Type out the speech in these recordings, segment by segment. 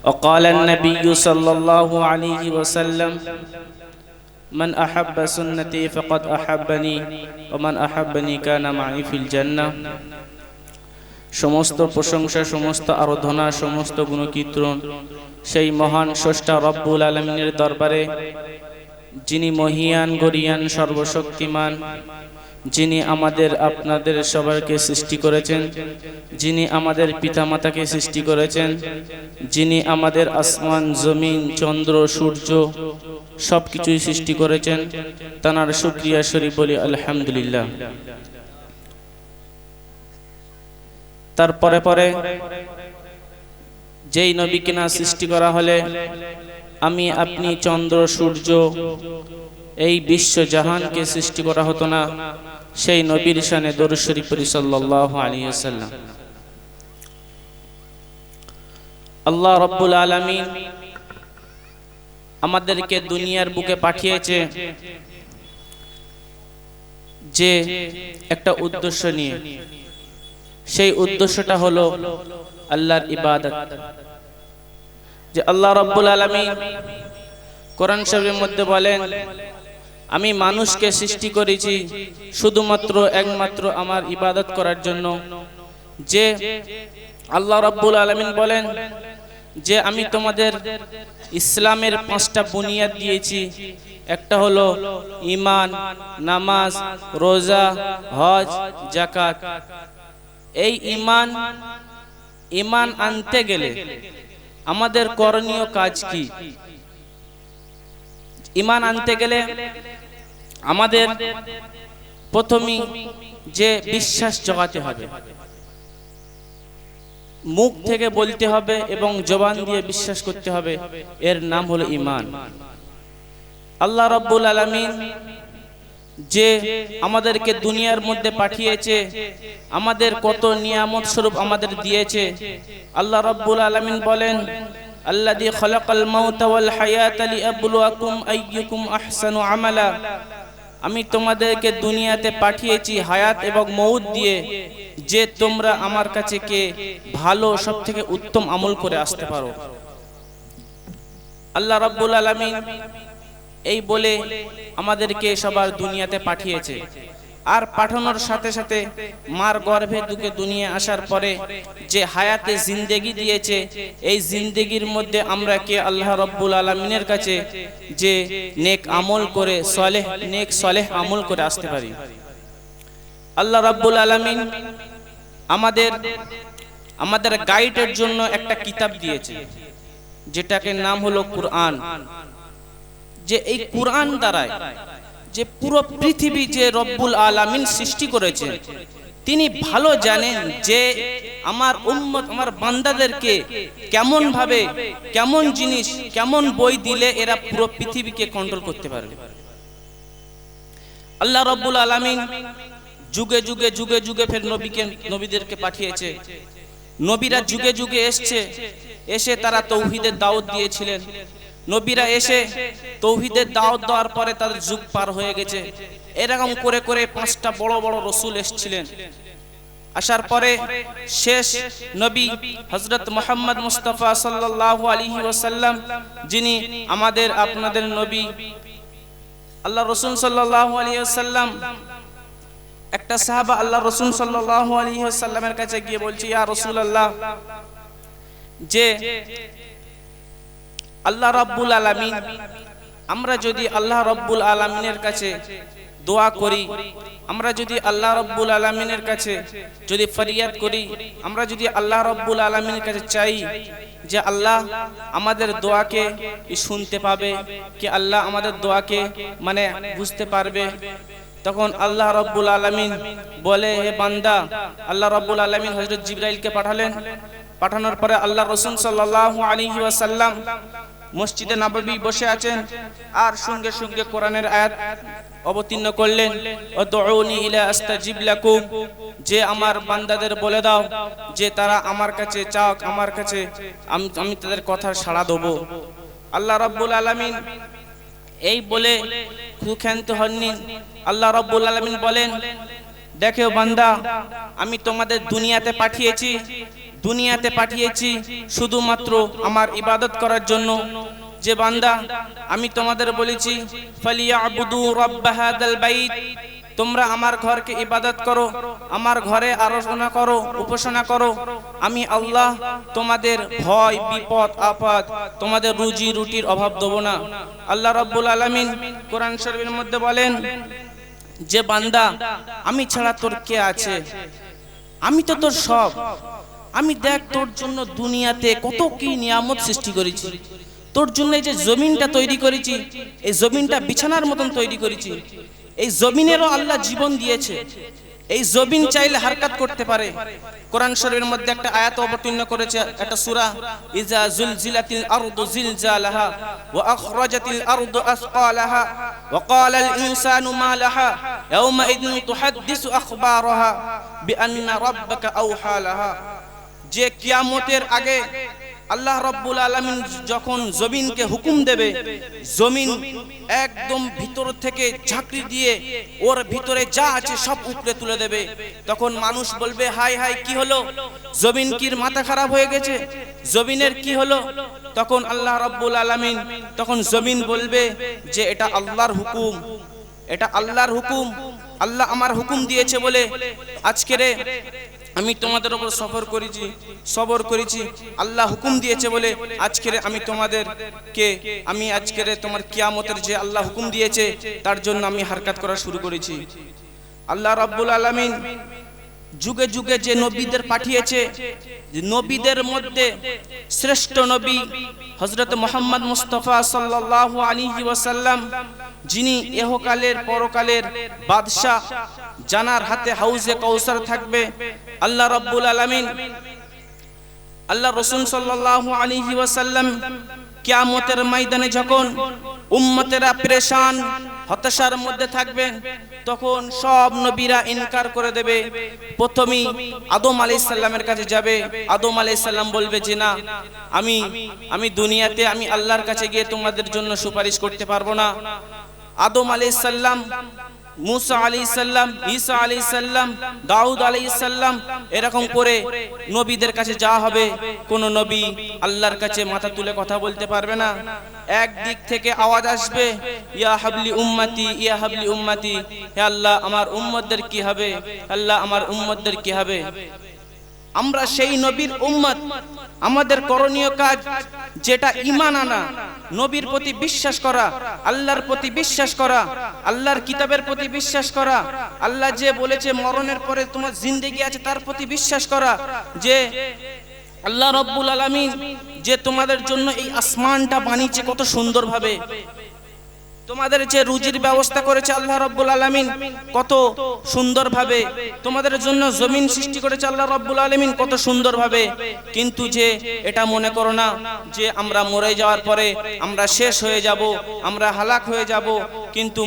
وقال النبي صلى الله عليه وسلم من أحب سنتي فقد أحبني ومن أحبني كان معي في الجنة। সমস্ত প্রশংসা, সমস্ত আরাধনা, সমস্ত গুণকীর্তন সেই মহান স্রষ্টা রব্বুল আলামিনের দরবারে, যিনি মহিয়ান, গরিয়ান, সর্বশক্তিমান, যিনি আমাদের আপনাদের সবাইকে সৃষ্টি করেছেন, যিনি আমাদের পিতামাতাকে সৃষ্টি করেছেন, যিনি আমাদের আসমান, জমিন, চন্দ্র, সূর্য সবকিছুই সৃষ্টি করেছেন, তার শুকরিয়া শরীফ বলি আলহামদুলিল্লাহ। তারপরে পরে যেই নবীকে না সৃষ্টি করা হলে আমি আপনি, চন্দ্র, সূর্য, এই বিশ্ব জাহানকে সৃষ্টি করা হতো না, সেই নবীর শানে দরুদ শরীফ পড়ি সাল্লাল্লাহু আলাইহি ওয়াসাল্লাম। আল্লাহ রাব্বুল আলামিন আমাদেরকে দুনিয়ার বুকে পাঠিয়েছে যে একটা উদ্দেশ্য নিয়ে, সেই উদ্দেশ্যটা হলো আল্লাহর ইবাদত। যে আল্লাহ রাব্বুল আলামিন কোরআন শরীফের মধ্যে বলেন, আমি মানুষকে সৃষ্টি করেছি শুধুমাত্র একমাত্র আমার ইবাদত করার জন্য। যে আল্লাহ রাব্বুল আলামিন বলেন যে আমি তোমাদের ইসলামের 5টা বুনিয়াদ দিয়েছি, একটা হলো ঈমান, নামাজ, রোজা, হজ, যাকাত। এই ঈমান আনতে গেলে আমাদের করণীয় কাজ কি? ঈমান আনতে গেলে আমাদের প্রথমেই যে বিশ্বাস জগাতে হবে, মুখ থেকে বলতে হবে এবং জবান দিয়ে বিশ্বাস করতে হবে, এর নাম হলো ঈমান। আল্লাহ রাব্বুল আলামিন যে আমাদেরকে দুনিয়ার মধ্যে পাঠিয়েছে, আমাদের কত নিয়ামত স্বরূপ আমাদের দিয়েছে। আল্লাহ রাব্বুল আলামিন বলেন, আল্লাযী খালাকাল মাউতা ওয়াল হায়াতা লিয়াবলুয়াকুম আইয়ুকুম আহসানু আমালা। আমি তোমাদেরকে দুনিয়াতে পাঠিয়েছি হায়াত এবং মউত দিয়ে, যে তোমরা আমার কাছে কে ভালো, সবথেকে উত্তম আমল করে আসতে পারো। আল্লাহ রাব্বুল আলামিন এই বলে আমাদেরকে সবার দুনিয়াতে পাঠিয়েছে। আর পাঠানোর সাথে সাথে মার গর্ভে ঢুকে দুনিয়া আসার পরে যে হায়াতে জিন্দেগি দিয়েছে, এই জিন্দেগির মধ্যে আমরা কে আল্লাহ রাব্বুল আলামিনের কাছে যে নেক আমল করে, নেক সলেহ আমল করে আসতে পারি। আল্লাহ রাব্বুল আলামিন আমাদের গাইডের জন্য একটা কিতাব দিয়েছে, যেটাকে নাম হলো কুরআন। যে এই কুরআন দ্বারাই যে পুরো পৃথিবী যে রব্বুল আলামিন সৃষ্টি করেছে, তিনি ভালো জানেন যে আমার উম্মত, আমার বান্দাদেরকে কেমন ভাবে, কেমন জিনিস, কেমন বই দিলে এরা পুরো পৃথিবীকে কন্ট্রোল করতে পারবে। আল্লাহ রব্বুল আলামিন যুগে যুগে যুগে যুগে ফের নবীদেরকে পাঠিয়েছে। নবীরা যুগে যুগে এসে তারা তৌহিদের দাওয়াত দিয়েছিলেন। নবীরা এসে তৌহিদের দাওয়াত দেওয়ার পরে তাদের যুগ পার হয়ে গেছে। এরকম করে করে 5টা বড় বড় রাসূল এসেছিলেন। আসার পরে শেষ নবী হযরত মুহাম্মদ মুস্তাফা সাল্লাল্লাহু আলাইহি ওয়াসাল্লাম, যিনি আমাদের আপনাদের নবী। আল্লাহ রাসূল সাল্লাল্লাহু আলাইহি ওয়াসাল্লাম, একটা সাহাবা আল্লাহ রাসূল সাল্লাল্লাহু আলাইহি ওয়াসাল্লামের কাছে গিয়ে বলছে, ইয়া রাসূলুল্লাহ, যে আল্লাহ রাব্বুল আলামিন, আমরা যদি আল্লাহ রাব্বুল আলামিনের কাছে দোয়া করি, আমরা যদি আল্লাহ রাব্বুল আলামিনের কাছে যদি ফরিয়াদ করি, আমরা যদি আল্লাহ রাব্বুল আলামিনের কাছে চাই যে আল্লাহ আমাদের দোয়াকে শুনতে পাবে, কি আল্লাহ আমাদের দোয়াকে মানে বুঝতে পারবে, তখন আল্লাহ রাব্বুল আলামিন বলে, হে বান্দা, আল্লাহ রাব্বুল আলামিন হযরত জিবরাইলকে পাঠালেন। পাঠানোর পরে আল্লাহ রাসূল সাল্লাল্লাহু আলাইহি ওয়াসাল্লাম মসজিদে নববী বসে আছেন, আর সঙ্গে সঙ্গে কোরআনের আয়াত অবতীর্ণ করলেন, উদউনি ইলা আস্তাজিব লাকুম, যে আমার বান্দাদের বলে দাও যে তারা আমার কাছে চাক, আমার কাছে আমি তাদের কথার সাড়া দেব। আল্লাহ রাব্বুল আলামিন এই বলে ক্ষান্ত হননি। আল্লাহ রাব্বুল আলামিন বলেন, দেখো বান্দা, আমি তোমাদের দুনিয়াতে পাঠিয়েছি দুনিয়াতে পাঠিয়েছি শুধুমাত্র আমার ইবাদত করার জন্য। যে বান্দা আমি তোমাদের বলেছি ফালিয়াবুদু রাব্ব হাযাল বাইত, তোমরা আমার ঘরকে ইবাদত করো, আমার ঘরে আরাধনা করো, উপাসনা করো। আমি আল্লাহ তোমাদের ভয় বিপদ আপদ, তোমাদের রুজি রুটির অভাব দেব না। আল্লাহ রাব্বুল আলামিন কোরআন শরীফের মধ্যে বলেন যে বান্দা আমি ছাড়া তোর কে আছে, আমি তো তোর সব। আমি দেখ তোর জন্য দুনিয়াতে কত কি নিয়ামত সৃষ্টি করেছি, তোর জন্য এই যে জমিনটা তৈরি করেছি, এই জমিনটা বিছানার মতন তৈরি করেছি। এই জমিনেরও আল্লাহ জীবন দিয়েছে, এই জমিন চাইলে হারকাত করতে পারে। কোরআন শরীফের মধ্যে একটা আয়াত অবতীর্ণ করেছে, একটা সূরা, ইজা জুলজিলাতিল আরদু জিলজালাহা ওয়া আখরাজাতিল আরদু আসকালাহা ওয়া ক্বালাল ইনসানু মা লাহা ইয়াওমা ইযিন তুহাদ্দিসু আখবারাহা বিআন্না রাব্বাকা আওহা লাহা। যে কিয়ামতের আগে আল্লাহ রাব্বুল আলামিন যখন জমিনকে হুকুম দেবে, জমিন একদম ভিতর থেকে ঝাঁকড়ি দিয়ে ওর ভিতরে যা আছে সব উপরে তুলে দেবে। তখন মানুষ বলবে হাই হাই কি হলো, জমিন কি মাথা খারাপ হয়ে গেছে, জমিনের কি হলো? তখন আল্লাহ রাব্বুল আলামিন, তখন জমিন বলবে যে এটা আল্লাহর হুকুম, এটা আল্লাহর হুকুম, আল্লাহ আমার হুকুম দিয়েছে বলে আজকের আমি তোমাদের উপর সবর করেছি, আল্লাহ হুকুম দিয়েছে বলে আজকের আমি তোমাদেরকে আমি আজকের তোমার কিয়ামতের যে আল্লাহ হুকুম দিয়েছে তার জন্য আমি হারকাত করা শুরু করেছি। আল্লাহ রাব্বুল আলামিন যুগে যুগে যে নবীদের পাঠিয়েছে, নবীদের মধ্যে শ্রেষ্ঠ নবী হযরত মুহাম্মদ মুস্তাফা সাল্লাল্লাহু আলাইহি ওয়াসাল্লাম, যিনি ইহকালের পরকালের বাদশা, জানার হাতে হাউজে কাউসার থাকবে। আল্লাহ রাব্বুল আলামিন আল্লাহ রাসূল সাল্লাল্লাহু আলাইহি ওয়াসাল্লাম কিয়ামতের ময়দানে যখন উম্মতেরা পেরেশান হতাশার মধ্যে থাকবে, তখন সব নবীরা ইনকার করে দেবে। প্রথমেই আদম আলাইহিস সালামের কাছে যাবে, আদম আলাইহিস সালাম বলবে যে না, আমি দুনিয়াতে আমি আল্লাহর কাছে গিয়ে তোমাদের জন্য সুপারিশ করতে পারবো না। আদম আলাইহিস সালাম, মুসা আলাইহিস সালাম, ঈসা আলাইহিস সালাম, দাউদ আলাইহিস সালাম, এরকম করে নবীদের কাছে যাওয়া হবে। কোন নবী আল্লাহর কাছে মাথা তুলে কথা বলতে পারবে না। এক দিক থেকে আওয়াজ আসবে, ইয়া হাবলি উম্মতি, ইয়া হাবলি উম্মতি, হে আল্লাহ আমার উম্মতদের কি হবে, আল্লাহ আমার উম্মতদের কি হবে। আমরা সেই নবীর উম্মত। আমাদের করণীয় কাজ যেটা ঈমান আনা, নবীর প্রতি বিশ্বাস করা, আল্লাহর প্রতি বিশ্বাস করা, আল্লাহর কিতাবের প্রতি বিশ্বাস করা, আল্লাহ যে বলেছে মরণের পরে তোমার জিন্দেগি আছে তার প্রতি বিশ্বাস করা, যে আল্লাহ রাব্বুল আলামিন যে তোমাদের জন্য এই আসমানটা বানিয়েছে কত সুন্দরভাবে, তোমাদের যে রুজির ব্যবস্থা করেছে আল্লাহ রাব্বুল আলামিন কত সুন্দরভাবে, তোমাদের জন্য জমিন সৃষ্টি করেছে আল্লাহ রাব্বুল আলামিন কত সুন্দরভাবে। কিন্তু যে এটা মনে করো না যে আমরা মরে যাওয়ার পরে আমরা শেষ হয়ে যাব, আমরা হালাক হয়ে যাব। কিন্তু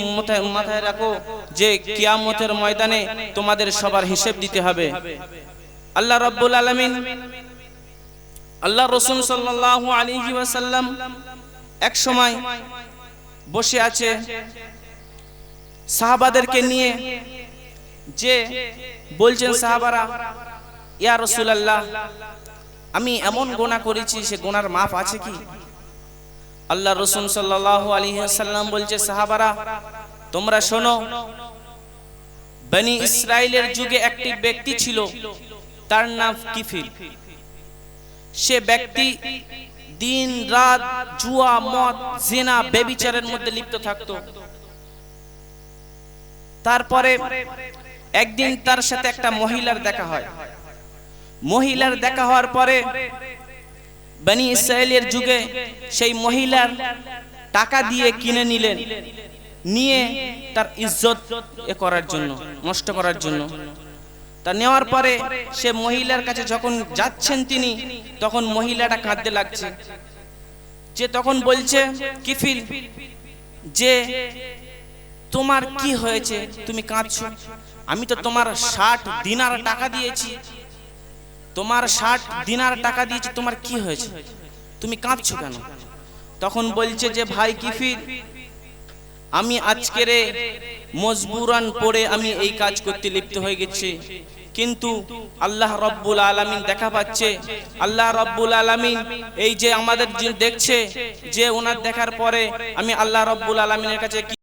মাথায় রাখো যে কিয়ামতের ময়দানে তোমাদের সবার হিসেব দিতে হবে। আল্লাহ রাব্বুল আলামিন, আল্লাহ রাসূল সাল্লাল্লাহু আলাইহি ওয়াসাল্লাম এক সময় বসে আছে সাহাবাদেরকে নিয়ে, যে বলছেন সাহাবারা, ইয়া রাসূলুল্লাহ আমি এমন গুনাহ করেছি, সে গুনার মাফ আছে কি? আল্লাহ রাসূল সাল্লাল্লাহু আলাইহি ওয়াসাল্লাম বলছে, সাহাবারা তোমরা শোনো, বনি ইসরাইলের যুগে একটি ব্যক্তি ছিল, তার নাম কিফিল। সে ব্যক্তি দিন রাত জুয়া, মদ, জিনা, ব্যভিচারের মধ্যে লিপ্ত থাকতো। তারপরে একদিন তার সাথে একটা মহিলার দেখা হয়। মহিলার দেখা হওয়ার পরে বনি ইসরাইলের যুগে সেই মহিলার টাকা দিয়ে কিনে নিলেন, নিয়ে তার ইজ্জত করার জন্য, নষ্ট করার জন্য। তা নেওয়ার পরে সে মহিলার কাছে যখন যাচ্ছেন তিনি, তখন মহিলাটা কাঁদতে লাগছে। যে তখন বলছে কিফিল যে তোমার কি হয়েছে, তুমি কাঁদছো? আমি তো তোমার 60 দিনার টাকা দিয়েছি, তোমার 60 দিনার টাকা দিয়েছি, তোমার কি হয়েছে, তুমি কাঁদছো কেন? তখন বলছে যে ভাই কিফিল, আমি আজকের মজবুরান পড়ে আমি এই কাজ করতে লিপ্ত হয়ে গেছি। কিন্তু আল্লাহ রব্বুল আলামিন দেখা পাচ্ছে। আল্লাহ রব্বুল আলামিন এই যে আমাদের দেখছে, যে ওনার দেখার পরে আমি আল্লাহ রব্বুল আলামিনের কাছে